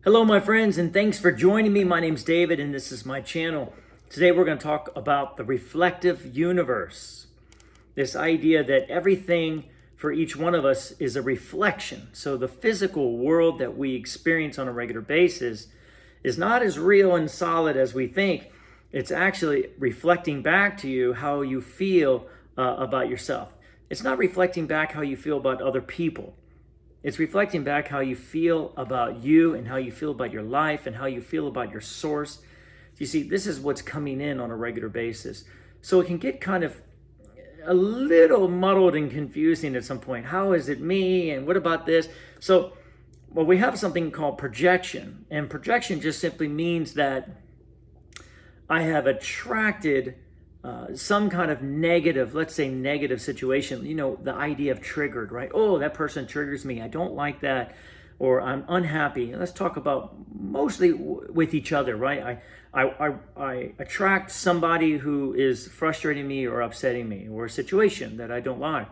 Hello, my friends, and thanks for joining me. My name's David, and this is my channel. Today, we're going to talk about the reflective universe. This idea that everything for each one of us is a reflection. So the physical world that we experience on a regular basis is not as real and solid as we think. It's actually reflecting back to you how you feel about yourself. It's not reflecting back how you feel about other people. It's reflecting back how you feel about you and how you feel about your life and how you feel about your source. You see, this is what's coming in on a regular basis. So it can get kind of a little muddled and confusing at some point. How is it me? And what about this? So, well, we have something called projection. And projection just simply means that I have attracted some kind of negative, let's say negative situation, the idea of triggered, right? Oh, that person triggers me. I don't like that, or I'm unhappy. Let's talk about mostly with each other, right? I attract somebody who is frustrating me or upsetting me, or a situation that I don't like.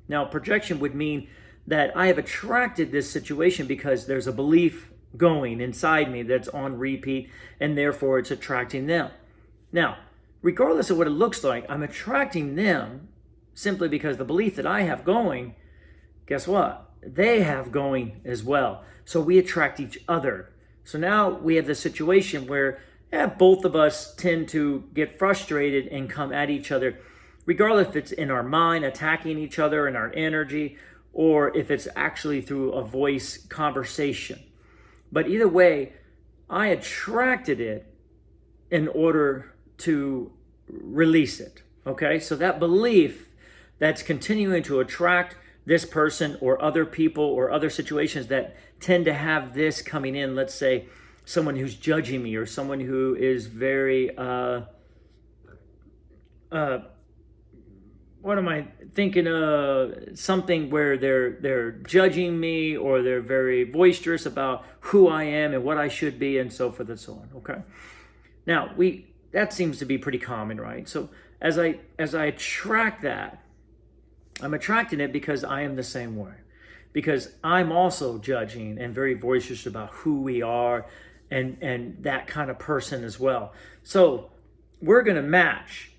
Now, projection would mean that I have attracted this situation because there's a belief going inside me that's on repeat, and therefore it's attracting them. Now, regardless of what it looks like, I'm attracting them simply because the belief that I have going, guess what? They have going as well. So we attract each other. So now we have this situation where both of us tend to get frustrated and come at each other, regardless if it's in our mind, attacking each other in our energy, or if it's actually through a voice conversation. But either way, I attracted it in order to release it. Okay, so that belief that's continuing to attract this person or other people or other situations that tend to have this coming in, let's say someone who's judging me or someone who is very what am I thinking of, something where they're judging me, or they're very boisterous about who I am and what I should be, and so forth and so on. Okay, now that seems to be pretty common, right? So as I attract that, I'm attracting it because I am the same way. Because I'm also judging and very boisterous about who we are and that kind of person as well. So we're going to match,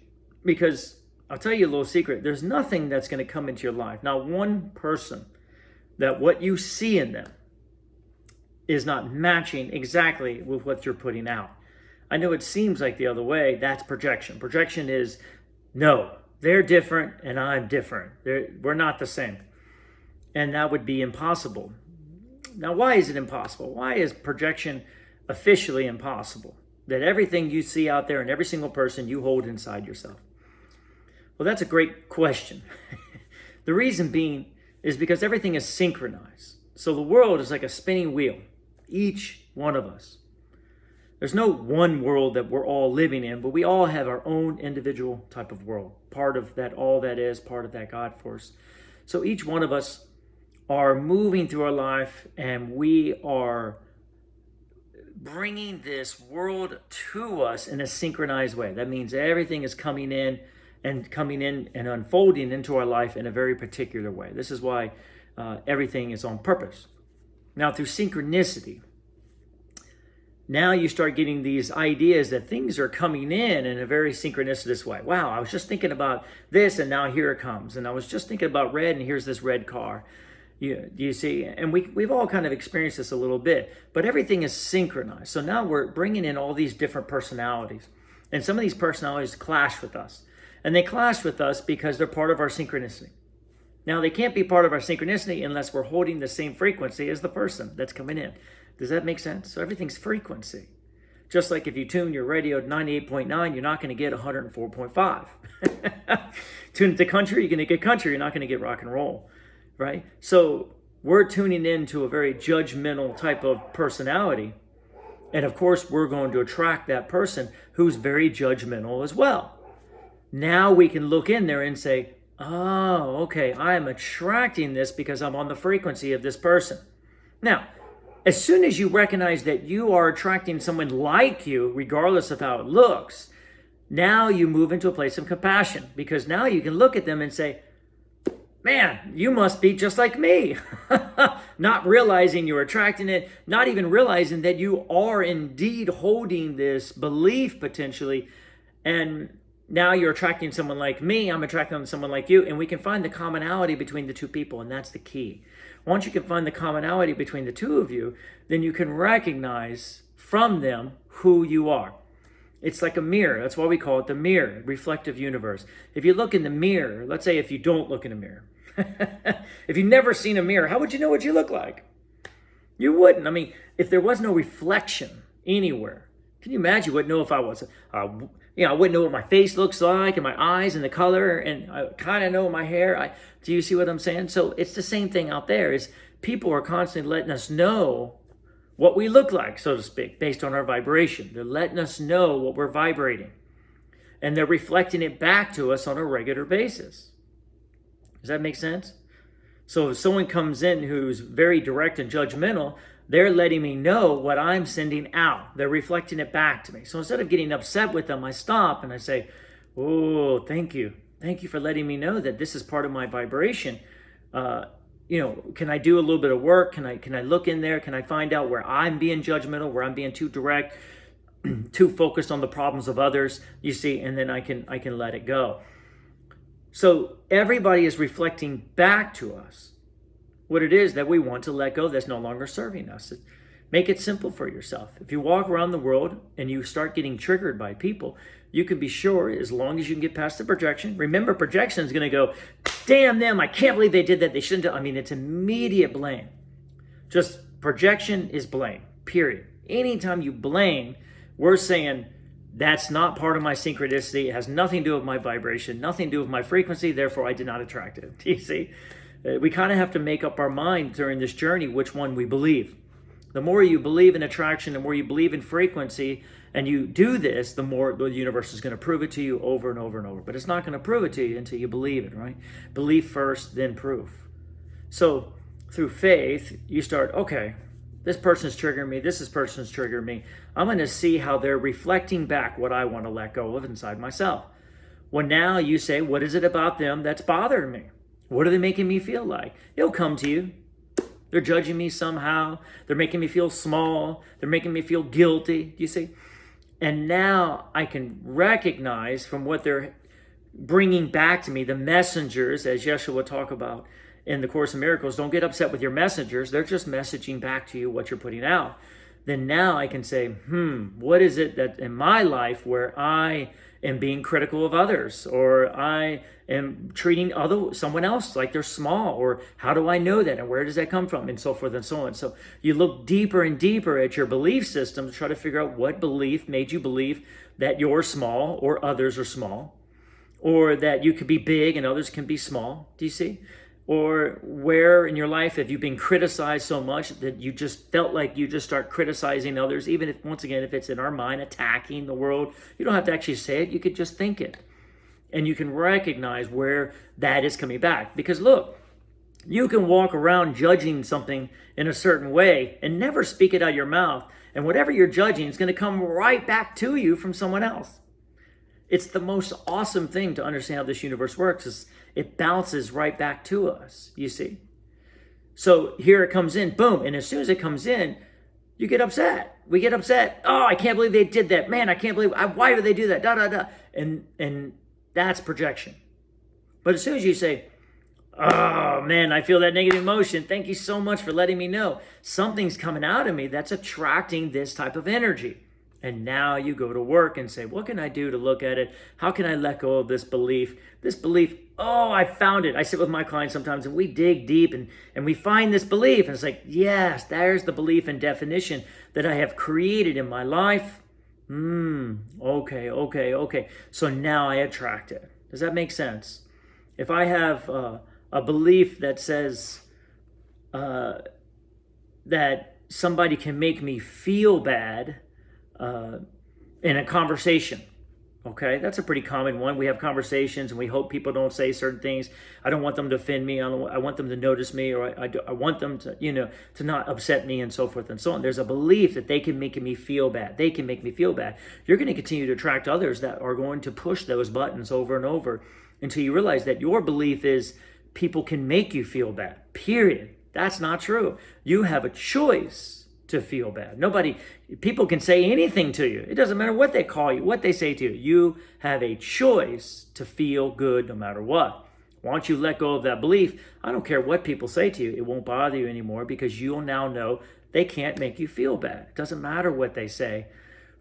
because I'll tell you a little secret. There's nothing that's going to come into your life. Not one person that what you see in them is not matching exactly with what you're putting out. I know it seems like the other way. That's projection. Projection is, no, they're different and I'm different. We're not the same. And that would be impossible. Now, why is it impossible? Why is projection officially impossible? That everything you see out there and every single person you hold inside yourself? Well, that's a great question. The reason being is because everything is synchronized. So the world is like a spinning wheel. Each one of us. There's no one world that we're all living in, but we all have our own individual type of world. Part of that, all that is, part of that God force. So each one of us are moving through our life, and we are bringing this world to us in a synchronized way. That means everything is coming in and unfolding into our life in a very particular way. This is why everything is on purpose. Now, through synchronicity, now you start getting these ideas that things are coming in a very synchronicitous way. Wow, I was just thinking about this, and now here it comes. And I was just thinking about red, and here's this red car. You see? And we've all kind of experienced this a little bit. But everything is synchronized. So now we're bringing in all these different personalities. And some of these personalities clash with us. And they clash with us because they're part of our synchronicity. Now, they can't be part of our synchronicity unless we're holding the same frequency as the person that's coming in. Does that make sense? So everything's frequency. Just like if you tune your radio to 98.9, you're not going to get 104.5. Tune it to country, you're going to get country. You're not going to get rock and roll, right? So we're tuning into a very judgmental type of personality. And of course, we're going to attract that person who's very judgmental as well. Now we can look in there and say, oh, okay, I am attracting this because I'm on the frequency of this person. Now, as soon as you recognize that you are attracting someone like you, regardless of how it looks, now you move into a place of compassion, because now you can look at them and say, man, you must be just like me. not realizing you're attracting it, not even realizing that you are indeed holding this belief potentially. And now you're attracting someone like me, I'm attracting someone like you, and we can find the commonality between the two people, and that's the key. Once you can find the commonality between the two of you, then you can recognize from them who you are. It's like a mirror. That's why we call it the mirror, reflective universe. If you look in the mirror, let's say if you don't look in a mirror, if you've never seen a mirror, how would you know what you look like? You wouldn't. I mean, if there was no reflection anywhere, can you imagine? You wouldn't know if I was, I wouldn't know what my face looks like and my eyes and the color, and I kind of know my hair. Do you see what I'm saying? So it's the same thing out there. Is people are constantly letting us know what we look like, so to speak, based on our vibration. They're letting us know what we're vibrating, and they're reflecting it back to us on a regular basis. Does that make sense? So if someone comes in who's very direct and judgmental, they're letting me know what I'm sending out. They're reflecting it back to me. So instead of getting upset with them, I stop and I say, oh, thank you. Thank you for letting me know that this is part of my vibration. Can I do a little bit of work? Can I look in there? Can I find out where I'm being judgmental, where I'm being too direct, too focused on the problems of others, you see, and then I can let it go. So everybody is reflecting back to us what it is that we want to let go that's no longer serving us. Make it simple for yourself. If you walk around the world and you start getting triggered by people, you can be sure, as long as you can get past the projection. Remember, projection is going to go, damn them, I can't believe they did that. They shouldn't have. I mean, it's immediate blame. Just projection is blame, period. Anytime you blame, we're saying, that's not part of my synchronicity. It has nothing to do with my vibration, nothing to do with my frequency. Therefore, I did not attract it. Do you see? We kind of have to make up our mind during this journey which one we believe. The more you believe in attraction, the more you believe in frequency, and you do this, the more the universe is going to prove it to you over and over and over. But it's not going to prove it to you until you believe it, right? Belief first, then proof. So through faith, you start, okay, this person's triggering me, this person's triggering me. I'm going to see how they're reflecting back what I want to let go of inside myself. Well, now you say, what is it about them that's bothering me? What are they making me feel like? It'll come to you. They're judging me somehow. They're making me feel small. They're making me feel guilty, you see? And now I can recognize from what they're bringing back to me, the messengers, as Yeshua will talk about in the Course in Miracles. Don't get upset with your messengers. They're just messaging back to you what you're putting out. Then now I can say, what is it that in my life where I am being critical of others, or I am treating someone else like they're small, or how do I know that, and where does that come from, and so forth and so on. So you look deeper and deeper at your belief system to try to figure out what belief made you believe that you're small or others are small, or that you could be big and others can be small. Do you see? Or where in your life have you been criticized so much that you just felt like you just start criticizing others, even if, once again, if it's in our mind, attacking the world. You don't have to actually say it. You could just think it. And you can recognize where that is coming back. Because look, you can walk around judging something in a certain way and never speak it out of your mouth. And whatever you're judging is going to come right back to you from someone else. It's the most awesome thing to understand how this universe works, is it bounces right back to us, you see. So here it comes in, boom, and as soon as it comes in, you get upset. We get upset. Oh, I can't believe they did that. Man, I can't believe, why did they do that? Da, da, da. And that's projection. But as soon as you say, oh, man, I feel that negative emotion. Thank you so much for letting me know. Something's coming out of me that's attracting this type of energy. And now you go to work and say, what can I do to look at it? How can I let go of this belief? This belief, oh, I found it. I sit with my clients sometimes and we dig deep and we find this belief. And it's like, yes, there's the belief and definition that I have created in my life. Okay. So now I attract it. Does that make sense? If I have a belief that says that somebody can make me feel bad, in a conversation, okay? That's a pretty common one. We have conversations and we hope people don't say certain things. I don't want them to offend me. I want them to notice me, or I want them to, to not upset me, and so forth and so on. There's a belief that they can make me feel bad. They can make me feel bad. You're going to continue to attract others that are going to push those buttons over and over until you realize that your belief is people can make you feel bad, period. That's not true. You have a choice to feel bad. People can say anything to you. It doesn't matter what they call you, what they say to you. You have a choice to feel good no matter what. Once you let go of that belief, I don't care what people say to you, it won't bother you anymore because you'll now know they can't make you feel bad. It doesn't matter what they say,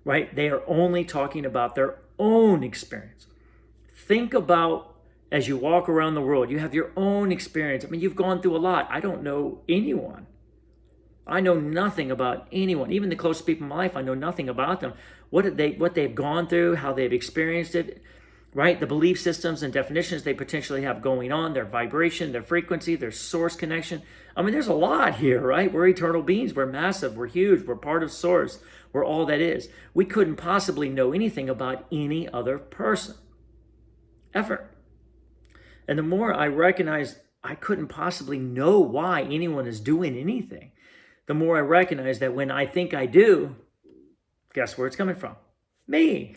right? They are only talking about their own experience. Think about as you walk around the world, you have your own experience. I mean, you've gone through a lot. I don't know anyone. I know nothing about anyone. Even the closest people in my life, I know nothing about them. What they've gone through, how they've experienced it, right? The belief systems and definitions they potentially have going on, their vibration, their frequency, their source connection. I mean, there's a lot here, right? We're eternal beings. We're massive. We're huge. We're part of source. We're all that is. We couldn't possibly know anything about any other person, ever. And the more I recognize I couldn't possibly know why anyone is doing anything, the more I recognize that when I think I do, guess where it's coming from? Me.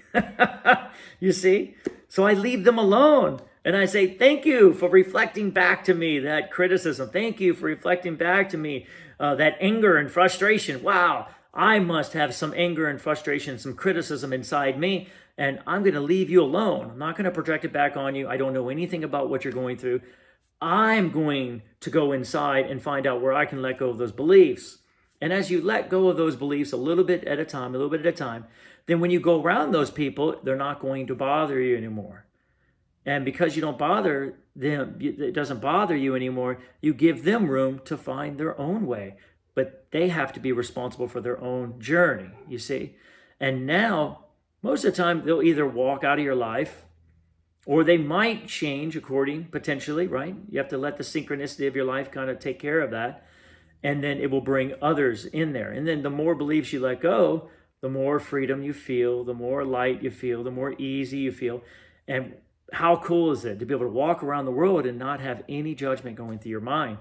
You see? So I leave them alone. And I say, thank you for reflecting back to me that criticism. Thank you for reflecting back to me that anger and frustration. Wow, I must have some anger and frustration, some criticism inside me. And I'm going to leave you alone. I'm not going to project it back on you. I don't know anything about what you're going through. I'm going to go inside and find out where I can let go of those beliefs. And as you let go of those beliefs a little bit at a time, then when you go around those people, they're not going to bother you anymore. And because you don't bother them, it doesn't bother you anymore, you give them room to find their own way. But they have to be responsible for their own journey, you see? And now, most of the time, they'll either walk out of your life or they might change according, potentially, right? You have to let the synchronicity of your life kind of take care of that. And then it will bring others in there. And then the more beliefs you let go, the more freedom you feel, the more light you feel, the more easy you feel. And how cool is it to be able to walk around the world and not have any judgment going through your mind,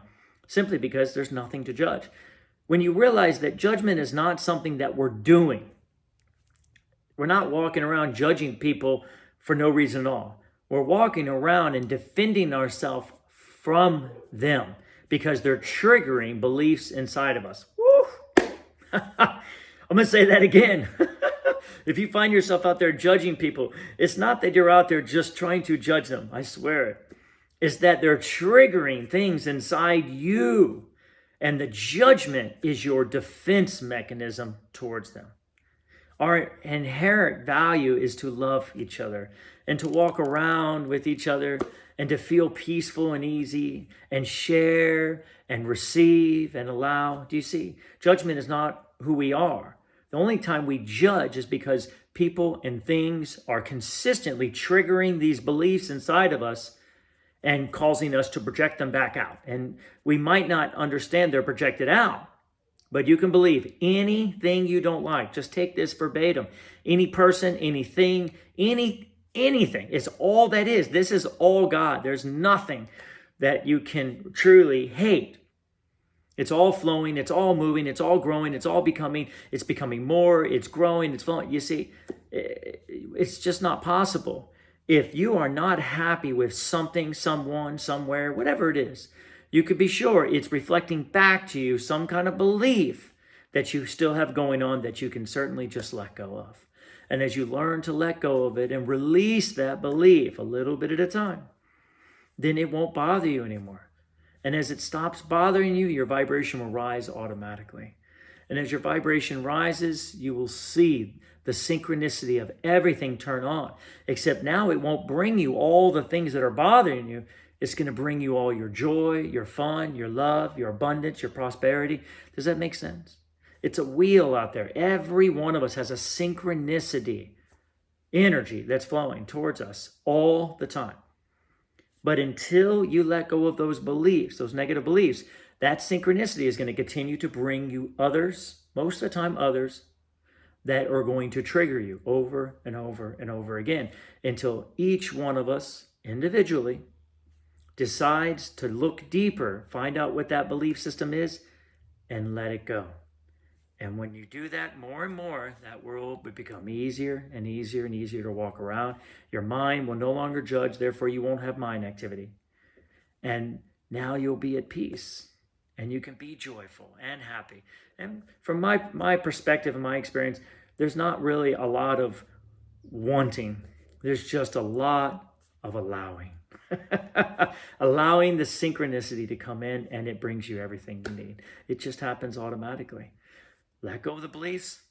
simply because there's nothing to judge. When you realize that judgment is not something that we're doing, we're not walking around judging people for no reason at all. We're walking around and defending ourselves from them because they're triggering beliefs inside of us. Woo! I'm going to say that again. If you find yourself out there judging people, it's not that you're out there just trying to judge them. I swear it. It's that they're triggering things inside you. And the judgment is your defense mechanism towards them. Our inherent value is to love each other and to walk around with each other and to feel peaceful and easy and share and receive and allow. Do you see? Judgment is not who we are. The only time we judge is because people and things are consistently triggering these beliefs inside of us and causing us to project them back out. And we might not understand they're projected out, but you can believe anything you don't like. Just take this verbatim. Any person, anything, anything. It's all that is. This is all God. There's nothing that you can truly hate. It's all flowing, it's all moving, it's all growing, it's becoming more, it's growing, it's flowing. You see, it's just not possible. If you are not happy with something, someone, somewhere, whatever it is, you could be sure it's reflecting back to you some kind of belief that you still have going on that you can certainly just let go of. And as you learn to let go of it and release that belief a little bit at a time, then it won't bother you anymore. And as it stops bothering you, your vibration will rise automatically. And as your vibration rises, you will see the synchronicity of everything turn on. Except now it won't bring you all the things that are bothering you. It's going to bring you all your joy, your fun, your love, your abundance, your prosperity. Does that make sense? It's a wheel out there. Every one of us has a synchronicity, energy that's flowing towards us all the time. But until you let go of those beliefs, those negative beliefs, that synchronicity is going to continue to bring you others, most of the time others, that are going to trigger you over and over and over again until each one of us individually decides to look deeper, find out what that belief system is, and let it go. And when you do that more and more, that world will become easier and easier and easier to walk around. Your mind will no longer judge, therefore you won't have mind activity. And now you'll be at peace. and you can be joyful and happy. And from my perspective and my experience, there's not really a lot of wanting. There's just a lot of allowing. Allowing the synchronicity to come in, and it brings you everything you need. It just happens automatically. Let go of the beliefs,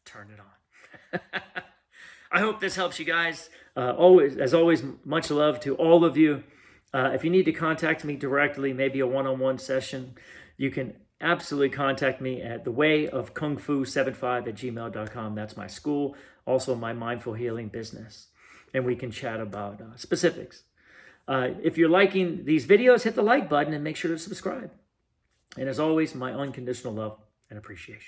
turn it on. I hope this helps you guys. As always, much love to all of you. If you need to contact me directly, maybe a one-on-one session, you can absolutely contact me at thewayofkungfu75@gmail.com. That's my school, also my mindful healing business. And we can chat about specifics. If you're liking these videos, hit the like button and make sure to subscribe. And as always, my unconditional love and appreciation.